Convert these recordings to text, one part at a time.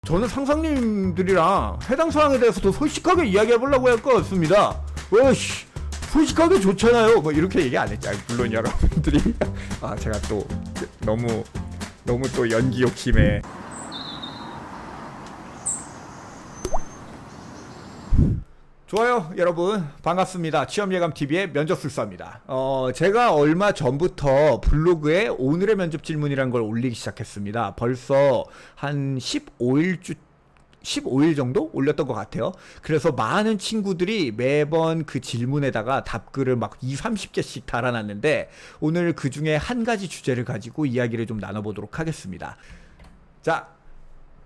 저는 상사님들이랑 해당 사항에 대해서 더 솔직하게 이야기해 보려고 할 것 같습니다. 어이씨, 솔직하게 좋잖아요. 뭐 이렇게 얘기 안 했죠. 물론 여러분들이 제가 또 너무 또 연기 욕심에 좋아요 여러분, 반갑습니다. 취업예감TV의 면접술사입니다. 제가 얼마 전부터 블로그에 오늘의 면접 질문이라는 걸 올리기 시작했습니다. 벌써 한 15일 정도 올렸던 것 같아요. 그래서 많은 친구들이 매번 그 질문에다가 답글을 막 20-30개씩 달아놨는데, 오늘 그 중에 한 가지 주제를 가지고 이야기를 좀 나눠보도록 하겠습니다. 자,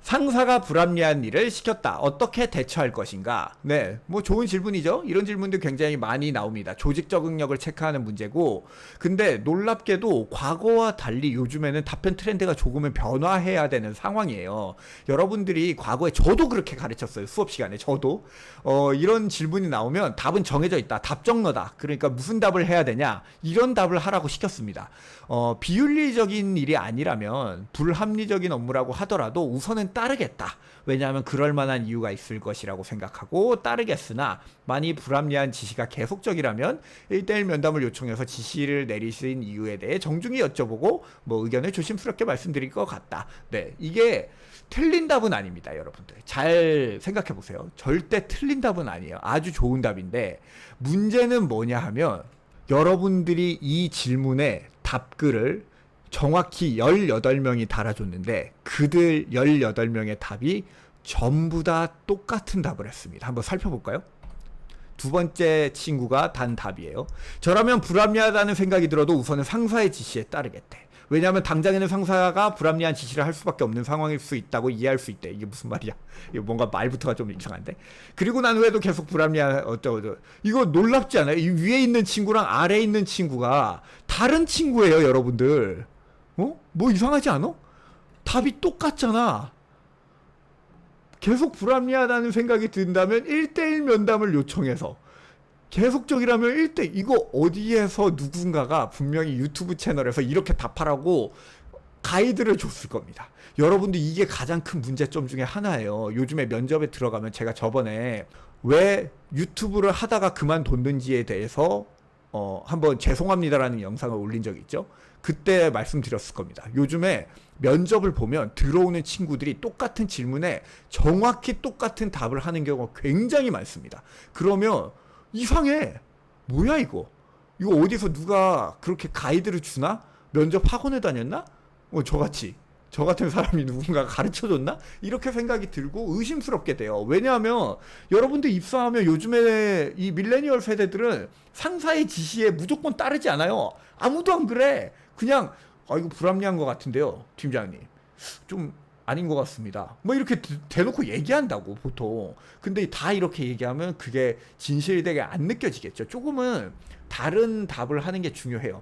상사가 불합리한 일을 시켰다. 어떻게 대처할 것인가? 네, 뭐 좋은 질문이죠. 이런 질문들 굉장히 많이 나옵니다. 조직 적응력을 체크하는 문제고, 근데 놀랍게도 과거와 달리 요즘에는 답변 트렌드가 조금은 변화해야 되는 상황이에요. 여러분들이 과거에 저도 그렇게 가르쳤어요. 수업 시간에 저도 이런 질문이 나오면 답은 정해져 있다. 답정너다. 그러니까 무슨 답을 해야 되냐? 이런 답을 하라고 시켰습니다. 비윤리적인 일이 아니라면, 불합리적인 업무라고 하더라도 우선은 따르겠다. 왜냐하면 그럴 만한 이유가 있을 것이라고 생각하고 따르겠으나, 많이 불합리한 지시가 계속적이라면 1대1 면담을 요청해서 지시를 내리신 이유에 대해 정중히 여쭤보고 뭐 의견을 조심스럽게 말씀드릴 것 같다. 네, 이게 틀린 답은 아닙니다. 여러분들 잘 생각해 보세요. 절대 틀린 답은 아니에요. 아주 좋은 답인데, 문제는 뭐냐 하면, 여러분들이 이 질문에 답글을 정확히 18명이 달아줬는데 그들 18명의 답이 전부 다 똑같은 답을 했습니다. 한번 살펴볼까요? 두 번째 친구가 단 답이에요. 저라면 불합리하다는 생각이 들어도 우선은 상사의 지시에 따르겠대. 왜냐하면 당장에는 상사가 불합리한 지시를 할 수밖에 없는 상황일 수 있다고 이해할 수 있대. 이게 무슨 말이야? 이거 뭔가 말부터가 좀 이상한데. 그리고 난 후에도 계속 불합리한 어쩌고. 이거 놀랍지 않아요? 이 위에 있는 친구랑 아래에 있는 친구가 다른 친구예요, 여러분들. 뭐 이상하지 않아? 답이 똑같잖아. 계속 불합리하다는 생각이 든다면 1대1 면담을 요청해서, 계속적이라면 1대, 이거 어디에서 누군가가 분명히 유튜브 채널에서 이렇게 답하라고 가이드를 줬을 겁니다. 여러분들, 이게 가장 큰 문제점 중에 하나예요. 요즘에 면접에 들어가면, 제가 저번에 왜 유튜브를 하다가 그만뒀는지에 대해서 한번 죄송합니다라는 영상을 올린 적이 있죠. 그때 말씀드렸을 겁니다. 요즘에 면접을 보면 들어오는 친구들이 똑같은 질문에 정확히 똑같은 답을 하는 경우가 굉장히 많습니다. 그러면 이상해. 뭐야 이거? 이거 어디서 누가 그렇게 가이드를 주나? 면접 학원에 다녔나? 저 같은 사람이 누군가 가르쳐줬나? 이렇게 생각이 들고 의심스럽게 돼요. 왜냐하면 여러분들 입사하면 요즘에 이 밀레니얼 세대들은 상사의 지시에 무조건 따르지 않아요. 아무도 안 그래. 그냥 이거 불합리한 것 같은데요, 팀장님. 좀 아닌 것 같습니다. 뭐 이렇게 대놓고 얘기한다고 보통. 근데 다 이렇게 얘기하면 그게 진실되게 안 느껴지겠죠. 조금은 다른 답을 하는 게 중요해요.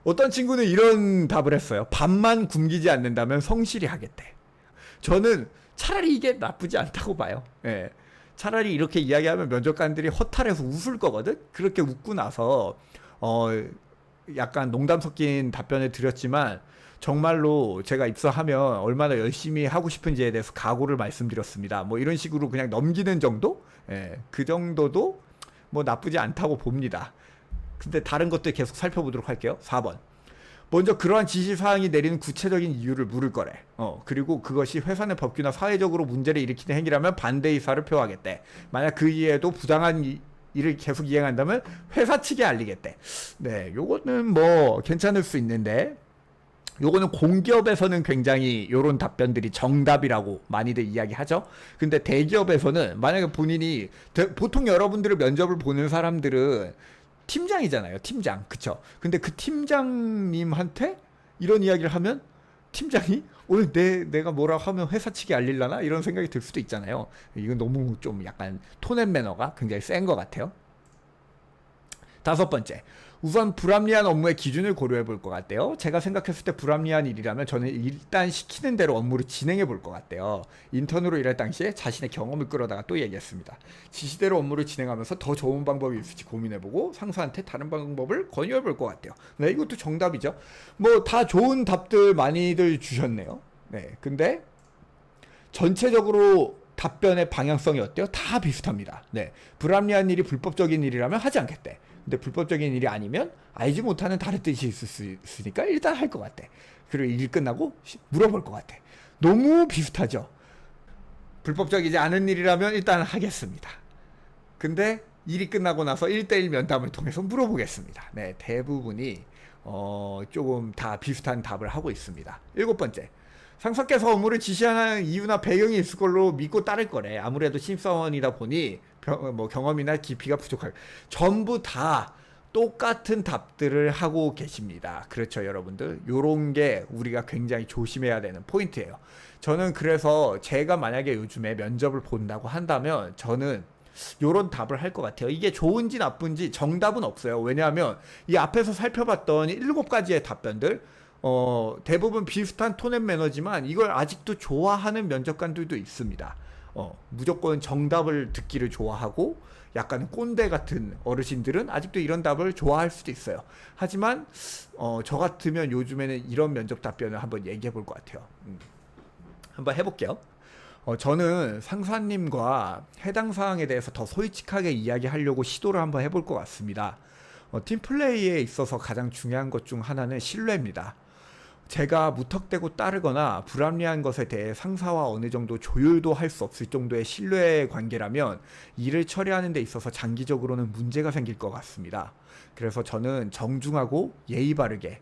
어떤 친구는 이런 답을 했어요. 밥만 굶기지 않는다면 성실히 하겠대. 저는 차라리 이게 나쁘지 않다고 봐요. 예. 차라리 이렇게 이야기하면 면접관들이 허탈해서 웃을 거거든. 그렇게 웃고 나서 약간 농담 섞인 답변을 드렸지만, 정말로 제가 입사하면 얼마나 열심히 하고 싶은지에 대해서 각오를 말씀드렸습니다. 뭐 이런 식으로 그냥 넘기는 정도? 예, 그 정도도 뭐 나쁘지 않다고 봅니다. 근데 다른 것들 계속 살펴보도록 할게요. 4번. 먼저 그러한 지시사항이 내리는 구체적인 이유를 물을 거래. 그리고 그것이 회사 내 법규나 사회적으로 문제를 일으키는 행위라면 반대 의사를 표하겠대. 만약 그 이외에도 부당한 일을 계속 이행한다면 회사 측에 알리겠대. 네, 요거는 뭐 괜찮을 수 있는데, 요거는 공기업에서는 굉장히 요런 답변들이 정답이라고 많이들 이야기하죠. 근데 대기업에서는, 만약에 본인이 보통 여러분들을 면접을 보는 사람들은 팀장이잖아요. 팀장. 그쵸? 근데 그 팀장님한테 이런 이야기를 하면 팀장이 오늘 내가 뭐라고 하면 회사 측에 알릴라나? 이런 생각이 들 수도 있잖아요. 이건 너무 좀 약간 톤앤 매너가 굉장히 센 것 같아요. 5번째. 우선 불합리한 업무의 기준을 고려해 볼 것 같대요. 제가 생각했을 때 불합리한 일이라면 저는 일단 시키는 대로 업무를 진행해 볼 것 같대요. 인턴으로 일할 당시에 자신의 경험을 끌어다가 또 얘기했습니다. 지시대로 업무를 진행하면서 더 좋은 방법이 있을지 고민해보고 상사한테 다른 방법을 권유해 볼 것 같대요. 네, 이것도 정답이죠. 뭐 다 좋은 답들 많이들 주셨네요. 네, 근데 전체적으로 답변의 방향성이 어때요? 다 비슷합니다. 네. 불합리한 일이 불법적인 일이라면 하지 않겠대. 근데 불법적인 일이 아니면 알지 못하는 다른 뜻이 있을 수 있으니까 일단 할 것 같대. 그리고 일 끝나고 물어볼 것 같아. 너무 비슷하죠? 불법적이지 않은 일이라면 일단 하겠습니다. 근데 일이 끝나고 나서 1대1 면담을 통해서 물어보겠습니다. 네, 대부분이 조금 다 비슷한 답을 하고 있습니다. 7번째. 상사께서 업무를 지시하는 이유나 배경이 있을 걸로 믿고 따를 거래. 아무래도 신입사원이다 보니 경험이나 깊이가 부족할. 전부 다 똑같은 답들을 하고 계십니다. 그렇죠, 여러분들. 요런 게 우리가 굉장히 조심해야 되는 포인트예요. 저는 그래서 제가 만약에 요즘에 면접을 본다고 한다면 저는 요런 답을 할 것 같아요. 이게 좋은지 나쁜지 정답은 없어요. 왜냐하면 이 앞에서 살펴봤던 7가지의 답변들 대부분 비슷한 톤앤 매너지만 이걸 아직도 좋아하는 면접관들도 있습니다. 무조건 정답을 듣기를 좋아하고 약간 꼰대 같은 어르신들은 아직도 이런 답을 좋아할 수도 있어요. 하지만 저 같으면 요즘에는 이런 면접 답변을 한번 얘기해 볼 것 같아요. 한번 해볼게요. 저는 상사님과 해당 사항에 대해서 더 솔직하게 이야기하려고 시도를 한번 해볼 것 같습니다. 팀플레이에 있어서 가장 중요한 것 중 하나는 신뢰입니다. 제가 무턱대고 따르거나 불합리한 것에 대해 상사와 어느 정도 조율도 할 수 없을 정도의 신뢰 관계라면 일을 처리하는 데 있어서 장기적으로는 문제가 생길 것 같습니다. 그래서 저는 정중하고 예의 바르게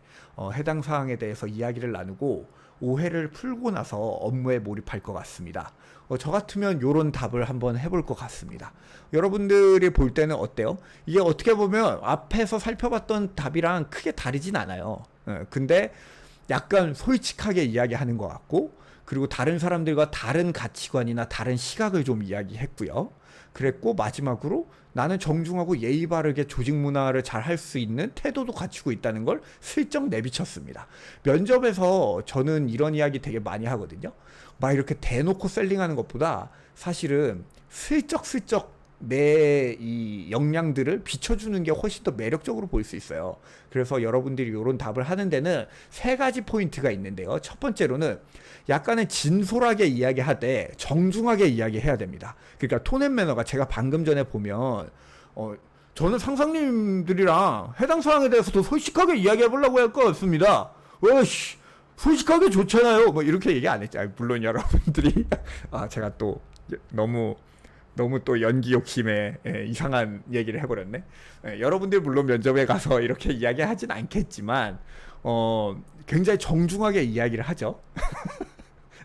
해당 사항에 대해서 이야기를 나누고 오해를 풀고 나서 업무에 몰입할 것 같습니다. 저 같으면 요런 답을 한번 해볼 것 같습니다. 여러분들이 볼 때는 어때요? 이게 어떻게 보면 앞에서 살펴봤던 답이랑 크게 다르진 않아요. 근데 약간 솔직하게 이야기하는 것 같고, 그리고 다른 사람들과 다른 가치관이나 다른 시각을 좀 이야기했고요. 그랬고 마지막으로 나는 정중하고 예의 바르게 조직 문화를 잘 할 수 있는 태도도 갖추고 있다는 걸 슬쩍 내비쳤습니다. 면접에서 저는 이런 이야기 되게 많이 하거든요. 막 이렇게 대놓고 셀링하는 것보다 사실은 슬쩍슬쩍 내 이 역량들을 비춰주는 게 훨씬 더 매력적으로 보일 수 있어요. 그래서 여러분들이 이런 답을 하는 데는 3가지 포인트가 있는데요. 첫 번째로는 약간은 진솔하게 이야기하되 정중하게 이야기해야 됩니다. 그러니까 톤앤 매너가 제가 방금 전에 보면 저는 상사님들이랑 해당 사항에 대해서 더 솔직하게 이야기해 보려고 할 것 같습니다. 어이씨, 솔직하게 좋잖아요. 뭐 이렇게 얘기 안 했죠. 물론 여러분들이 제가 또 너무 또 연기 욕심에 이상한 얘기를 해버렸네. 여러분들 물론 면접에 가서 이렇게 이야기하진 않겠지만 굉장히 정중하게 이야기를 하죠.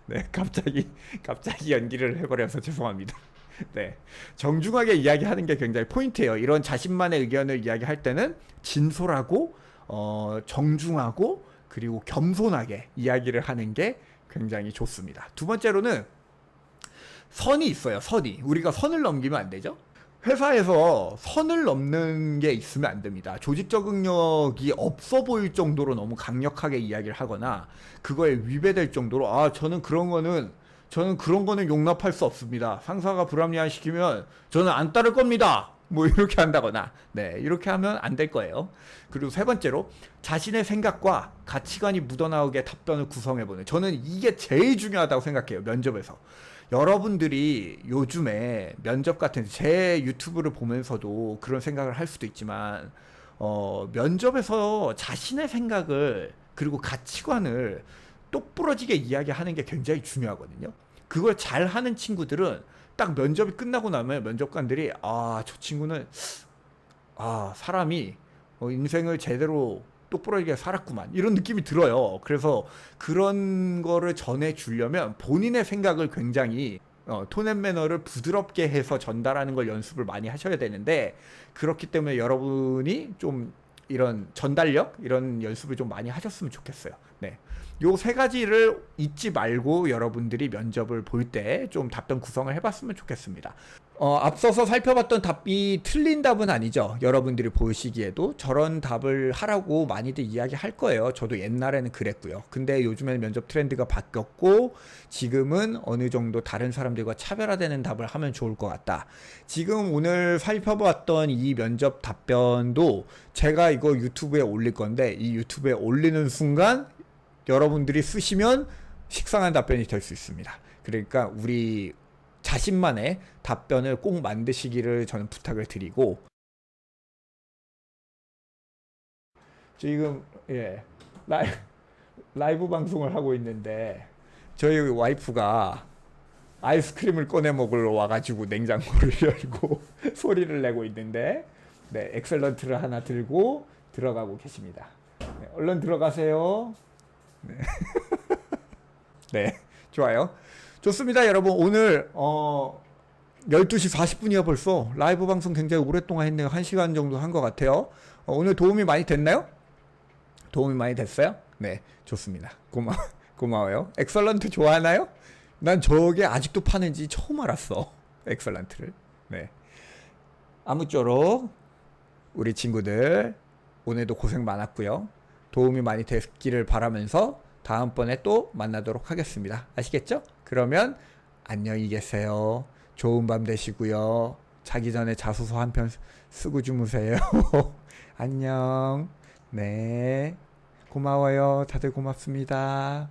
네, 갑자기 연기를 해버려서 죄송합니다. 네, 정중하게 이야기하는 게 굉장히 포인트예요. 이런 자신만의 의견을 이야기할 때는 진솔하고 정중하고 그리고 겸손하게 이야기를 하는 게 굉장히 좋습니다. 두 번째로는 선이 있어요. 선이. 우리가 선을 넘기면 안 되죠. 회사에서 선을 넘는 게 있으면 안 됩니다. 조직 적응력이 없어 보일 정도로 너무 강력하게 이야기를 하거나 그거에 위배될 정도로 저는 그런 거는 용납할 수 없습니다. 상사가 불합리한 시키면 저는 안 따를 겁니다. 뭐 이렇게 한다거나 이렇게 하면 안 될 거예요. 그리고 3번째로 자신의 생각과 가치관이 묻어나오게 답변을 구성해보는, 저는 이게 제일 중요하다고 생각해요. 면접에서 여러분들이 요즘에 면접 같은 제 유튜브를 보면서도 그런 생각을 할 수도 있지만 면접에서 자신의 생각을 그리고 가치관을 똑부러지게 이야기하는 게 굉장히 중요하거든요. 그걸 잘하는 친구들은 딱 면접이 끝나고 나면 면접관들이 저 친구는 사람이 인생을 제대로 똑부러지게 살았구만 이런 느낌이 들어요. 그래서 그런 거를 전해주려면 본인의 생각을 굉장히 톤앤 매너를 부드럽게 해서 전달하는 걸 연습을 많이 하셔야 되는데, 그렇기 때문에 여러분이 좀 이런 전달력 이런 연습을 좀 많이 하셨으면 좋겠어요. 네, 요 3가지를 잊지 말고 여러분들이 면접을 볼 때 좀 답변 구성을 해봤으면 좋겠습니다. 앞서서 살펴봤던 답이 틀린 답은 아니죠. 여러분들이 보시기에도 저런 답을 하라고 많이들 이야기할 거예요. 저도 옛날에는 그랬고요. 근데 요즘에는 면접 트렌드가 바뀌었고 지금은 어느 정도 다른 사람들과 차별화되는 답을 하면 좋을 것 같다. 지금 오늘 살펴봤던 이 면접 답변도 제가 이거 유튜브에 올릴 건데, 이 유튜브에 올리는 순간 여러분들이 쓰시면 식상한 답변이 될 수 있습니다. 그러니까 우리 자신만의 답변을 꼭 만드시기를 저는 부탁을 드리고, 지금 라이브 방송을 하고 있는데 저희 와이프가 아이스크림을 꺼내 먹으러 와가지고 냉장고를 열고 소리를 내고 있는데, 네, 엑셀런트를 하나 들고 들어가고 계십니다. 네, 얼른 들어가세요. 네. 네, 좋아요. 좋습니다, 여러분. 오늘 12시 40분이야 벌써. 라이브 방송 굉장히 오랫동안 했네요. 1시간 정도 한 것 같아요. 오늘 도움이 많이 됐나요? 도움이 많이 됐어요? 네, 좋습니다. 고마워요. 엑설런트 좋아하나요? 난 저게 아직도 파는지 처음 알았어. 엑설런트를. 네. 아무쪼록 우리 친구들 오늘도 고생 많았고요. 도움이 많이 됐기를 바라면서 다음번에 또 만나도록 하겠습니다. 아시겠죠? 그러면 안녕히 계세요. 좋은 밤 되시고요. 자기 전에 자소서 한 편 쓰고 주무세요. 안녕. 네. 고마워요. 다들 고맙습니다.